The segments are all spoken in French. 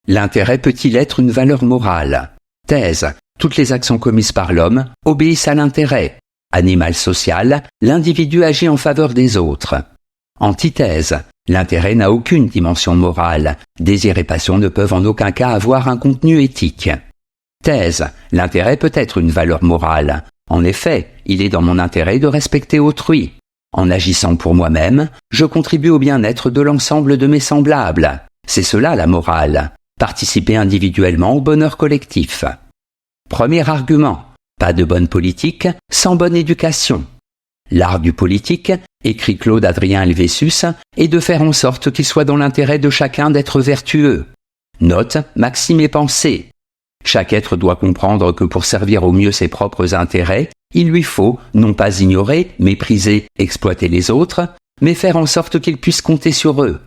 L'intérêt peut-il être une valeur morale? Thèse. Toutes les actions commises par l'homme obéissent à l'intérêt. Animal social, l'individu agit en faveur des autres. Antithèse. L'intérêt n'a aucune dimension morale. Désir et passion ne peuvent en aucun cas avoir un contenu éthique. Thèse. L'intérêt peut être une valeur morale. En effet, il est dans mon intérêt de respecter autrui. En agissant pour moi-même, je contribue au bien-être de l'ensemble de mes semblables. C'est cela la morale. Participer individuellement au bonheur collectif. Premier argument. Pas de bonne politique sans bonne éducation. L'art du politique, écrit Claude Adrien Helvétius, est de faire en sorte qu'il soit dans l'intérêt de chacun d'être vertueux. Note, maxime et pensée. Chaque être doit comprendre que pour servir au mieux ses propres intérêts, il lui faut non pas ignorer, mépriser, exploiter les autres, mais faire en sorte qu'ils puissent compter sur eux.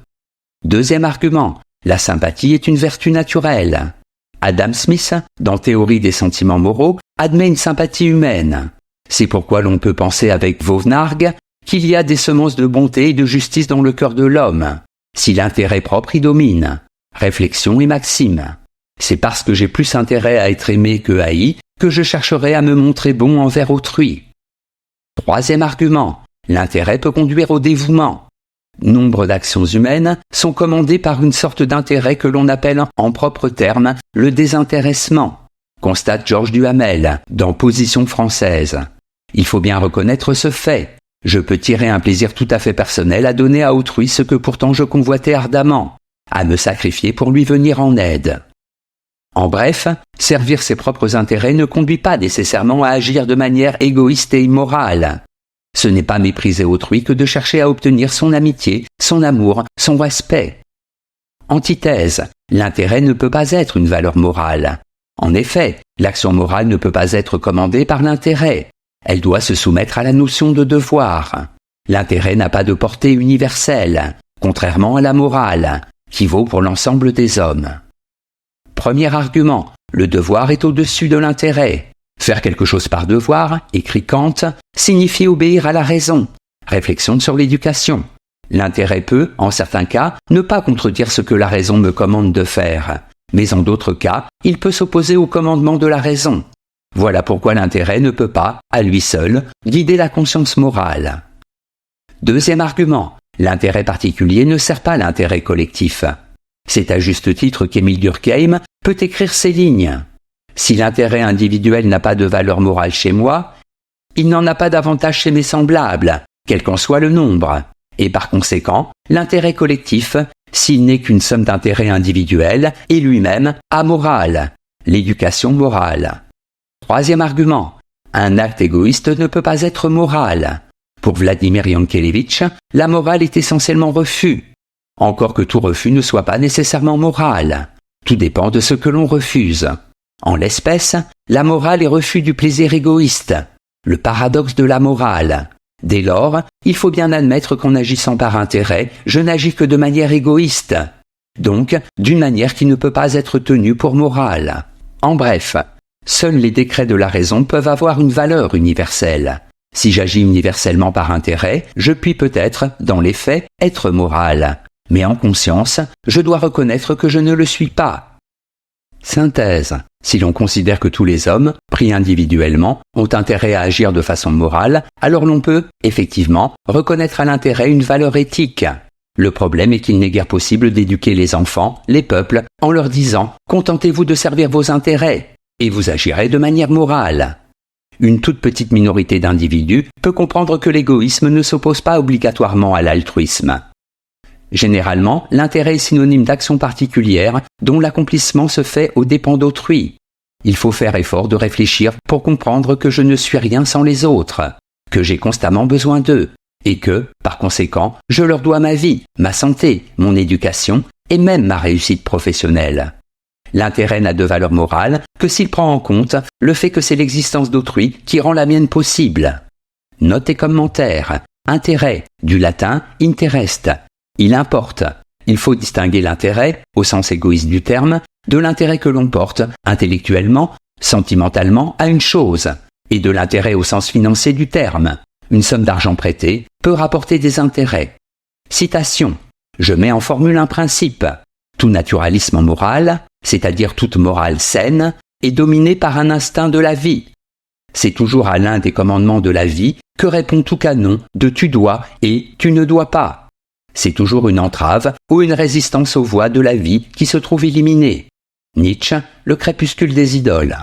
Deuxième argument. La sympathie est une vertu naturelle. Adam Smith, dans Théorie des sentiments moraux, admet une sympathie humaine. C'est pourquoi l'on peut penser avec Vauvenargues qu'il y a des semences de bonté et de justice dans le cœur de l'homme, si l'intérêt propre y domine. Réflexion et maxime. C'est parce que j'ai plus intérêt à être aimé que haï que je chercherai à me montrer bon envers autrui. Troisième argument. L'intérêt peut conduire au dévouement. Nombre d'actions humaines sont commandées par une sorte d'intérêt que l'on appelle en propres termes le désintéressement, constate Georges Duhamel dans Position française. Il faut bien reconnaître ce fait. Je peux tirer un plaisir tout à fait personnel à donner à autrui ce que pourtant je convoitais ardemment, à me sacrifier pour lui venir en aide. En bref, servir ses propres intérêts ne conduit pas nécessairement à agir de manière égoïste et immorale. Ce n'est pas mépriser autrui que de chercher à obtenir son amitié, son amour, son respect. Antithèse. L'intérêt ne peut pas être une valeur morale. En effet, l'action morale ne peut pas être commandée par l'intérêt. Elle doit se soumettre à la notion de devoir. L'intérêt n'a pas de portée universelle, contrairement à la morale, qui vaut pour l'ensemble des hommes. Premier argument. Le devoir est au-dessus de l'intérêt. Faire quelque chose par devoir, écrit Kant, signifie obéir à la raison. Réflexion sur l'éducation. L'intérêt peut, en certains cas, ne pas contredire ce que la raison me commande de faire. Mais en d'autres cas, il peut s'opposer au commandement de la raison. Voilà pourquoi l'intérêt ne peut pas, à lui seul, guider la conscience morale. Deuxième argument. L'intérêt particulier ne sert pas l'intérêt collectif. C'est à juste titre qu'Émile Durkheim peut écrire ces lignes. Si l'intérêt individuel n'a pas de valeur morale chez moi, il n'en a pas davantage chez mes semblables, quel qu'en soit le nombre. Et par conséquent, l'intérêt collectif, s'il n'est qu'une somme d'intérêts individuels, est lui-même amoral, l'éducation morale. Troisième argument. Un acte égoïste ne peut pas être moral. Pour Vladimir Yankelevitch, la morale est essentiellement refus. Encore que tout refus ne soit pas nécessairement moral. Tout dépend de ce que l'on refuse. En l'espèce, la morale est refus du plaisir égoïste, le paradoxe de la morale. Dès lors, il faut bien admettre qu'en agissant par intérêt, je n'agis que de manière égoïste, donc d'une manière qui ne peut pas être tenue pour morale. En bref, seuls les décrets de la raison peuvent avoir une valeur universelle. Si j'agis universellement par intérêt, je puis peut-être, dans les faits, être moral. Mais en conscience, je dois reconnaître que je ne le suis pas. Synthèse. Si l'on considère que tous les hommes, pris individuellement, ont intérêt à agir de façon morale, alors l'on peut, effectivement, reconnaître à l'intérêt une valeur éthique. Le problème est qu'il n'est guère possible d'éduquer les enfants, les peuples, en leur disant « Contentez-vous de servir vos intérêts, et vous agirez de manière morale ». Une toute petite minorité d'individus peut comprendre que l'égoïsme ne s'oppose pas obligatoirement à l'altruisme. Généralement, l'intérêt est synonyme d'action particulière dont l'accomplissement se fait aux dépens d'autrui. Il faut faire effort de réfléchir pour comprendre que je ne suis rien sans les autres, que j'ai constamment besoin d'eux, et que, par conséquent, je leur dois ma vie, ma santé, mon éducation et même ma réussite professionnelle. L'intérêt n'a de valeur morale que s'il prend en compte le fait que c'est l'existence d'autrui qui rend la mienne possible. Note et commentaire. Intérêt, du latin interest. Il importe. Il faut distinguer l'intérêt, au sens égoïste du terme, de l'intérêt que l'on porte, intellectuellement, sentimentalement, à une chose, et de l'intérêt au sens financier du terme. Une somme d'argent prêtée peut rapporter des intérêts. Citation. Je mets en formule un principe. Tout naturalisme moral, c'est-à-dire toute morale saine, est dominé par un instinct de la vie. C'est toujours à l'un des commandements de la vie que répond tout canon de tu dois et tu ne dois pas. C'est toujours une entrave ou une résistance aux voies de la vie qui se trouve éliminée. Nietzsche, Le crépuscule des idoles.